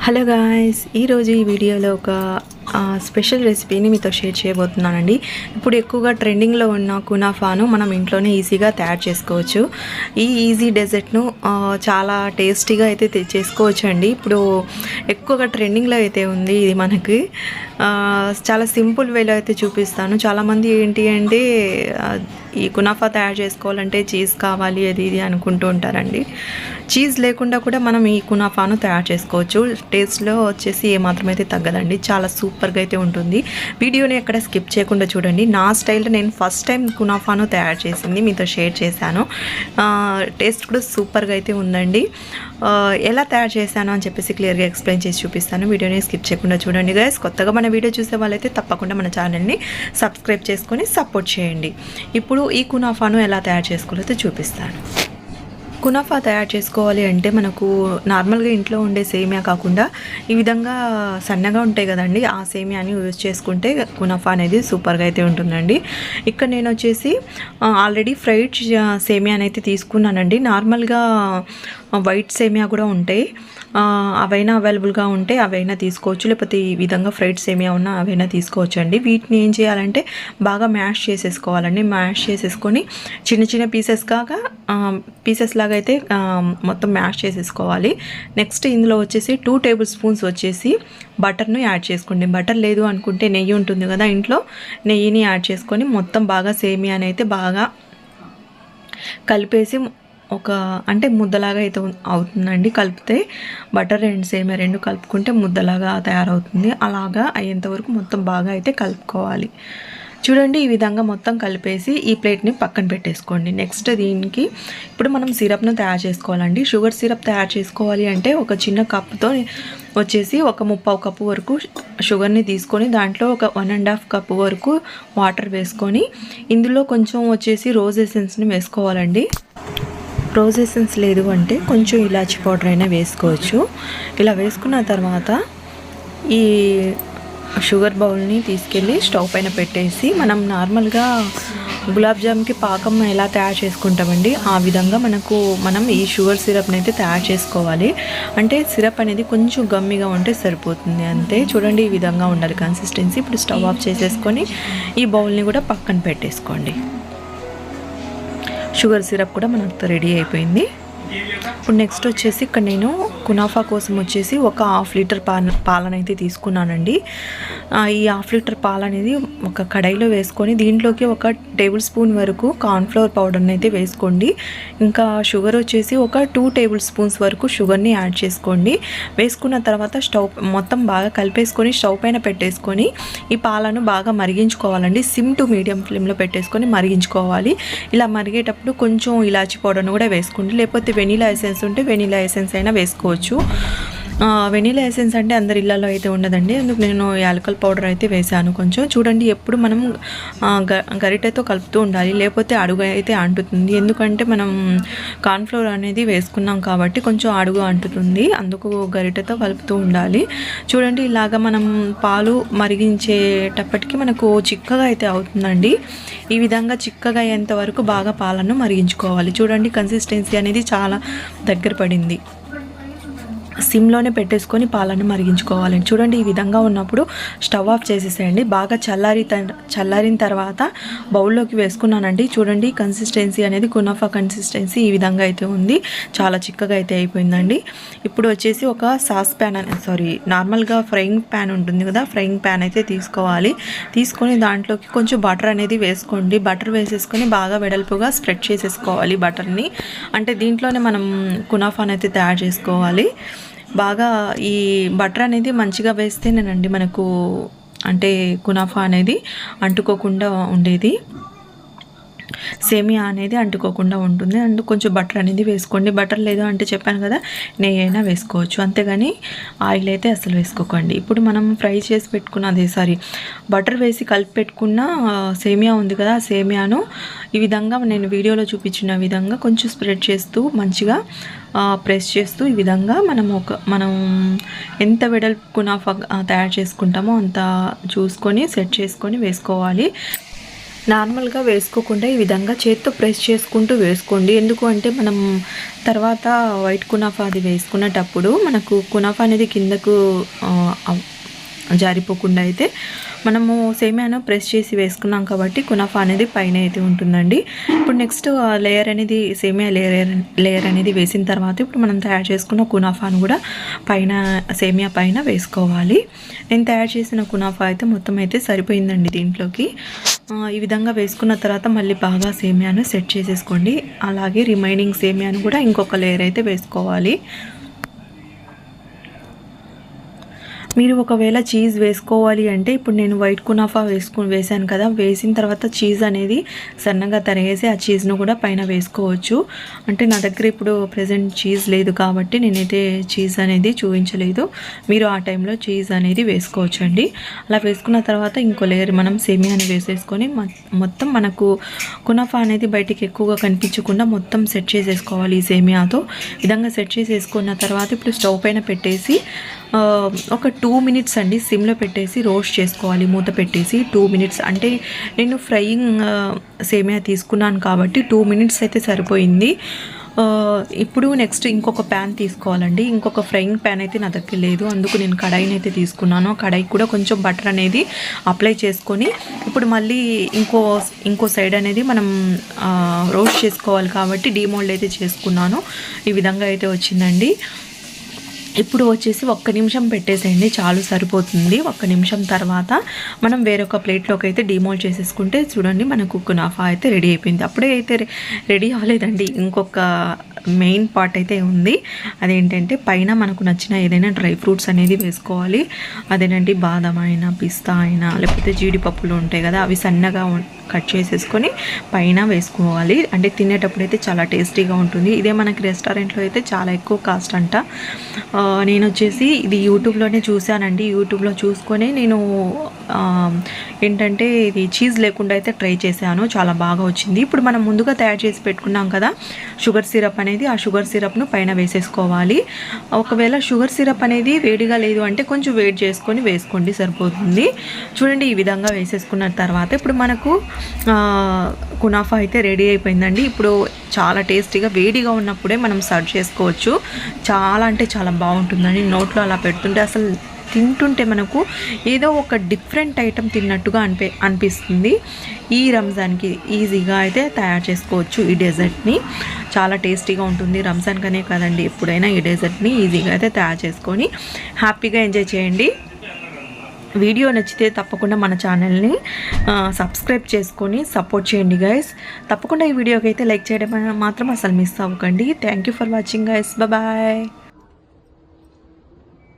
Hello guys, ఈరోజు ఈ వీడియోలో ఒక స్పెషల్ రెసిపీని మీతో షేర్ చేయబోతున్నానండి. ఇప్పుడు ఎక్కువగా ట్రెండింగ్లో ఉన్న కునాఫాను మనం ఇంట్లోనే ఈజీగా తయారు చేసుకోవచ్చు. ఈ ఈజీ డెజర్ట్ను చాలా టేస్టీగా అయితే చేసుకోవచ్చు అండి. ఇప్పుడు ఎక్కువగా ట్రెండింగ్లో అయితే ఉంది ఇది. మనకి చాలా సింపుల్ వేలో అయితే చూపిస్తాను. చాలామంది ఏంటి అంటే ఈ కునాఫా తయారు చేసుకోవాలంటే చీజ్ కావాలి అది ఇది అనుకుంటూ ఉంటారండి. చీజ్ లేకుండా కూడా మనం ఈ కునాఫాను తయారు చేసుకోవచ్చు. టేస్ట్లో వచ్చేసి ఏమాత్రమైతే తగ్గదండి. చాలా సూపర్గా అయితే ఉంటుంది. వీడియోని ఎక్కడ స్కిప్ చేయకుండా చూడండి. నా స్టైల్లో నేను ఫస్ట్ టైం కునాఫాను తయారు చేసింది మీతో షేర్ చేశాను. టేస్ట్ కూడా సూపర్గా అయితే ఉందండి. ఎలా తయారు చేశాను అని చెప్పేసి క్లియర్గా ఎక్స్ప్లెయిన్ చేసి చూపిస్తాను. వీడియోని స్కిప్ చేయకుండా చూడండి గైస్. కొత్తగా మన వీడియో చూసే వాళ్ళైతే తప్పకుండా మన ఛానల్ని సబ్స్క్రైబ్ చేసుకొని సపోర్ట్ చేయండి. ఇప్పుడు ఈ కునాఫాను ఎలా తయారు చేసుకోవాలో చూపిస్తాను. కునాఫా తయారు చేసుకోవాలి అంటే మనకు నార్మల్గా ఇంట్లో ఉండే సేమియా కాకుండా ఈ విధంగా సన్నగా ఉంటాయి కదండి, ఆ సేమియాని యూజ్ చేసుకుంటే కునాఫా అనేది సూపర్గా అయితే ఉంటుందండి. ఇక్కడ నేను వచ్చేసి ఆల్రెడీ ఫ్రైడ్ సేమియాని అయితే తీసుకున్నానండి. నార్మల్గా వైట్ సేమియా కూడా ఉంటాయి, అవైనా అవైలబుల్గా ఉంటే అవైనా తీసుకోవచ్చు, లేకపోతే ఈ విధంగా ఫ్రైడ్ సేమియా ఉన్న అవైనా తీసుకోవచ్చు అండి. వీటిని ఏం చేయాలంటే బాగా మ్యాష్ చేసేసుకోవాలండి. మ్యాష్ చేసేసుకొని చిన్న చిన్న పీసెస్ లాగా అయితే మొత్తం మ్యాష్ చేసేసుకోవాలి. నెక్స్ట్ ఇందులో వచ్చేసి 2 టేబుల్ స్పూన్స్ వచ్చేసి బటర్ను యాడ్ చేసుకోండి. బటర్ లేదు అనుకుంటే నెయ్యి ఉంటుంది కదా ఇంట్లో, నెయ్యిని యాడ్ చేసుకొని మొత్తం బాగా సేమియాని అయితే బాగా కలిపేసి అంటే ముద్దలాగా అయితే అవుతుందండి. కలిపితే బటర్ అండ్ సేమియా రెండు కలుపుకుంటే ముద్దలాగా తయారవుతుంది. అలాగా అయ్యేంత వరకు మొత్తం బాగా అయితే కలుపుకోవాలి. చూడండి, ఈ విధంగా మొత్తం కలిపేసి ఈ ప్లేట్ని పక్కన పెట్టేసుకోండి. నెక్స్ట్ దీనికి ఇప్పుడు మనం సిరప్ను తయారు చేసుకోవాలండి. షుగర్ సిరప్ తయారు చేసుకోవాలి అంటే ఒక చిన్న కప్తో వచ్చేసి ఒక 3/4 కప్పు వరకు షుగర్ని తీసుకొని దాంట్లో ఒక 1.5 కప్పు వరకు వాటర్ వేసుకొని ఇందులో కొంచెం వచ్చేసి రోజ్ ఎసెన్స్ని వేసుకోవాలండి. రోజ్ ఎసెన్స్ లేదు అంటే కొంచెం ఇలాచి పౌడర్ అయినా వేసుకోవచ్చు. ఇలా వేసుకున్న తర్వాత ఈ షుగర్ బౌల్ని తీసుకెళ్ళి స్టవ్ పైన పెట్టేసి మనం నార్మల్గా గులాబ్ జామ్కి పాకం ఎలా తయారు చేసుకుంటామండి, ఆ విధంగా మనం ఈ షుగర్ సిరప్ని అయితే తయారు చేసుకోవాలి. అంటే సిరప్ అనేది కొంచెం గమ్మిగా ఉంటే సరిపోతుంది అంతే. చూడండి, ఈ విధంగా ఉండాలి కన్సిస్టెన్సీ. ఇప్పుడు స్టవ్ ఆఫ్ చేసేసుకొని ఈ బౌల్ని కూడా పక్కన పెట్టేసుకోండి. షుగర్ సిరప్ కూడా మనకు రెడీ అయిపోయింది. ఇప్పుడు నెక్స్ట్ వచ్చేసి ఇక్కడ నేను కునాఫా కోసం వచ్చేసి ఒక 1/2 లీటర్ పాలనైతే తీసుకున్నానండి. ఈ 1/2 లీటర్ పాలు అనేది ఒక కడాయిలో వేసుకొని దీంట్లోకి ఒక టేబుల్ స్పూన్ వరకు కార్న్ఫ్లవర్ పౌడర్ని అయితే వేసుకోండి. ఇంకా షుగర్ వచ్చేసి ఒక 2 టేబుల్ స్పూన్స్ వరకు షుగర్ని యాడ్ చేసుకోండి. వేసుకున్న తర్వాత స్టవ్ మొత్తం బాగా కలిపేసుకొని స్టవ్ పైన పెట్టేసుకొని ఈ పాలను బాగా మరిగించుకోవాలండి. సిమ్ టు మీడియం ఫ్లేమ్లో పెట్టేసుకొని మరిగించుకోవాలి. ఇలా మరిగేటప్పుడు కొంచెం ఇలాచి పౌడర్ను కూడా వేసుకోండి, లేకపోతే వెనీలా ఎసెన్స్ ఉంటే వెనీలా ఎసెన్స్ అయినా వేసుకోవచ్చు. వెనీలా ఎసెన్స్ అంటే అందరి ఇళ్ళలో అయితే ఉండదండి, అందుకు నేను యాలకల్ పౌడర్ అయితే వేసాను కొంచెం. చూడండి, ఎప్పుడు మనం గరిటెతో కలుపుతూ ఉండాలి, లేకపోతే అడుగు అయితే అంటుతుంది. ఎందుకంటే మనం కార్న్ఫ్లవర్ అనేది వేసుకున్నాం కాబట్టి కొంచెం అడుగు అంటుతుంది, అందుకు గరిటెతో కలుపుతూ ఉండాలి. చూడండి, ఇలాగా మనం పాలు మరిగించేటప్పటికి మనకు చిక్కగా అయితే అవుతుందండి. ఈ విధంగా చిక్కగా అయ్యేంత వరకు బాగా పాలను మరిగించుకోవాలి. చూడండి, కన్సిస్టెన్సీ అనేది చాలా దగ్గర పడింది. సిమ్లోనే పెట్టేసుకొని పాలను మరిగించుకోవాలండి. చూడండి, ఈ విధంగా ఉన్నప్పుడు స్టవ్ ఆఫ్ చేసేసేయండి. బాగా చల్లారిన తర్వాత బౌల్లోకి వేసుకున్నానండి. చూడండి, కన్సిస్టెన్సీ అనేది కునాఫా కన్సిస్టెన్సీ ఈ విధంగా అయితే ఉంది. చాలా చిక్కగా అయితే అయిపోయిందండి. ఇప్పుడు వచ్చేసి ఒక నార్మల్గా ఫ్రైయింగ్ ప్యాన్ ఉంటుంది కదా, ఫ్రైయింగ్ ప్యాన్ అయితే తీసుకోవాలి. తీసుకొని దాంట్లోకి కొంచెం బటర్ అనేది వేసుకోండి. బటర్ వేసేసుకొని బాగా వెడల్పుగా స్ప్రెడ్ చేసేసుకోవాలి బటర్ని. అంటే దీంట్లోనే మనం కునాఫాని అయితే తయారు చేసుకోవాలి. బాగా ఈ బటర్ అనేది మంచిగా వేస్తేనేనండి మనకు అంటే కునాఫా అనేది అంటుకోకుండా ఉండేది, సేమియా అనేది అంటుకోకుండా ఉంటుంది. అండ్ కొంచెం బటర్ అనేది వేసుకోండి. బటర్ లేదు అంటే చెప్పాను కదా, నెయ్యి అయినా వేసుకోవచ్చు, అంతేగాని ఆయిల్ అయితే అసలు వేసుకోకండి. ఇప్పుడు మనం ఫ్రై చేసి బటర్ వేసి కలిపి పెట్టుకున్న సేమియా ఉంది కదా, ఆ సేమియాను ఈ విధంగా నేను వీడియోలో చూపించిన విధంగా కొంచెం స్ప్రెడ్ చేస్తూ మంచిగా ప్రెస్ చేస్తూ ఈ విధంగా మనం ఎంత వెడల్పు కునాఫా తయారు చేసుకుంటామో అంత చూసుకొని సెట్ చేసుకొని వేసుకోవాలి. నార్మల్గా వేసుకోకుండా ఈ విధంగా చేత్తో ప్రెస్ చేసుకుంటూ వేసుకోండి. ఎందుకు అంటే మనం తర్వాత వైట్ కునాఫా అది వేసుకునేటప్పుడు మనకు కునాఫా అనేది కిందకు జారిపోకుండా అయితే మనము సేమియాను ప్రెస్ చేసి వేసుకున్నాం కాబట్టి కునాఫా అనేది పైన అయితే ఉంటుందండి. ఇప్పుడు నెక్స్ట్ లేయర్ అనేది సేమియా లేయర్ అనేది వేసిన తర్వాత ఇప్పుడు మనం తయారు చేసుకున్న కునాఫాను కూడా పైన సేమియా పైన వేసుకోవాలి. నేను తయారు చేసిన కునాఫా అయితే మొత్తం అయితే సరిపోయిందండి దీంట్లోకి. ఈ విధంగా వేసుకున్న తర్వాత మళ్ళీ బాగా సేమియాను సెట్ చేసేసుకోండి. అలాగే రిమైనింగ్ సేమియాను కూడా ఇంకొక లేయర్ అయితే వేసుకోవాలి. మీరు ఒకవేళ చీజ్ వేసుకోవాలి అంటే ఇప్పుడు నేను వైట్ కునాఫా వేసాను కదా, వేసిన తర్వాత చీజ్ అనేది సన్నగా తరిగేసి ఆ చీజ్ను కూడా పైన వేసుకోవచ్చు. అంటే నా దగ్గర ఇప్పుడు ప్రజెంట్ చీజ్ లేదు కాబట్టి నేనైతే చీజ్ అనేది చూపించలేదు. మీరు ఆ టైంలో చీజ్ అనేది వేసుకోవచ్చు అండి. అలా వేసుకున్న తర్వాత ఇంకో లేయర్ మనం సేమియాని వేసేసుకొని మొత్తం మనకు కునాఫా అనేది బయటికి ఎక్కువగా కనిపించకుండా మొత్తం సెట్ చేసేసుకోవాలి ఈ సేమియాతో. విధంగా సెట్ చేసేసుకున్న తర్వాత ఇప్పుడు స్టవ్ పైన పెట్టేసి ఒక 2 మినిట్స్ అండి సిమ్లో పెట్టేసి రోస్ట్ చేసుకోవాలి. మూత పెట్టేసి 2 మినిట్స్, అంటే నేను ఫ్రైయింగ్ సేమియా తీసుకున్నాను కాబట్టి 2 మినిట్స్ అయితే సరిపోయింది. ఇప్పుడు నెక్స్ట్ ఇంకొక ప్యాన్ తీసుకోవాలండి. ఇంకొక ఫ్రైయింగ్ ప్యాన్ అయితే నా దగ్గర లేదు, అందుకు నేను కడాయిని అయితే తీసుకున్నాను. కడాయి కూడా కొంచెం బటర్ అనేది అప్లై చేసుకొని ఇప్పుడు మళ్ళీ ఇంకో సైడ్ అనేది మనం రోస్ట్ చేసుకోవాలి కాబట్టి డీమోల్డ్ అయితే చేసుకున్నాను. ఈ విధంగా అయితే వచ్చిందండి. ఇప్పుడు వచ్చేసి 1 నిమిషం పెట్టేసేయండి, చాలు సరిపోతుంది. 1 నిమిషం తర్వాత మనం వేరొక ప్లేట్లోకి అయితే డిమోల్డ్ చేసేసుకుంటే చూడండి మనకు కునాఫా అయితే రెడీ అయిపోయింది. అప్పుడే అయితే రెడీ అవ్వలేదండి, ఇంకొక మెయిన్ పార్ట్ అయితే ఉంది. అదేంటంటే పైన మనకు నచ్చిన ఏదైనా డ్రై ఫ్రూట్స్ అనేది వేసుకోవాలి. అదేనండి బాదం అయినా, పిస్తా అయినా, లేకపోతే జీడిపప్పులు ఉంటాయి కదా, అవి సన్నగా కట్ చేసేసుకొని పైన వేసుకోవాలి. అంటే తినేటప్పుడు అయితే చాలా టేస్టీగా ఉంటుంది. ఇదే మనకి రెస్టారెంట్లో అయితే చాలా ఎక్కువ కాస్ట్ అంట. నేను వచ్చేసి ఇది యూట్యూబ్లోనే చూశానండి. యూట్యూబ్లో చూసుకొని నేను ఏంటంటే ఇది చీజ్ లేకుండా అయితే ట్రై చేశాను, చాలా బాగా వచ్చింది. ఇప్పుడు మనం ముందుగా తయారు చేసి పెట్టుకున్నాం కదా షుగర్ సిరప్ అనేది, ఆ షుగర్ సిరప్ను పైన వేసేసుకోవాలి. ఒకవేళ షుగర్ సిరప్ అనేది వేడిగా లేదు అంటే కొంచెం వేడి చేసుకొని వేసుకోండి, సరిపోతుంది. చూడండి ఈ విధంగా వేసేసుకున్న తర్వాత ఇప్పుడు మనకు కునాఫా అయితే రెడీ అయిపోయిందండి. ఇప్పుడు చాలా టేస్టీగా వేడిగా ఉన్నప్పుడే మనం సర్వ్ చేసుకోవచ్చు. చాలా అంటే చాలా బాగుంటుందండి. నోట్లో అలా పెడుతుంటే అసలు తింటుంటే మనకు ఏదో ఒక డిఫరెంట్ ఐటెం తిన్నట్టుగా అనిపిస్తుంది. ఈ రంజాన్కి ఈజీగా అయితే తయారు చేసుకోవచ్చు ఈ డెజర్ట్ని. చాలా టేస్టీగా ఉంటుంది. రంజాన్ కనే కాదండి, ఎప్పుడైనా ఈ డెజర్ట్ని ఈజీగా అయితే తయారు చేసుకొని హ్యాపీగా ఎంజాయ్ చేయండి. వీడియో నచ్చితే తప్పకుండా మన ఛానల్ని సబ్స్క్రైబ్ చేసుకొని సపోర్ట్ చేయండి గైస్. తప్పకుండా ఈ వీడియోకి అయితే లైక్ చేయడం మాత్రం అసలు మిస్ అవ్వకండి. Thank you for watching guys. Bye.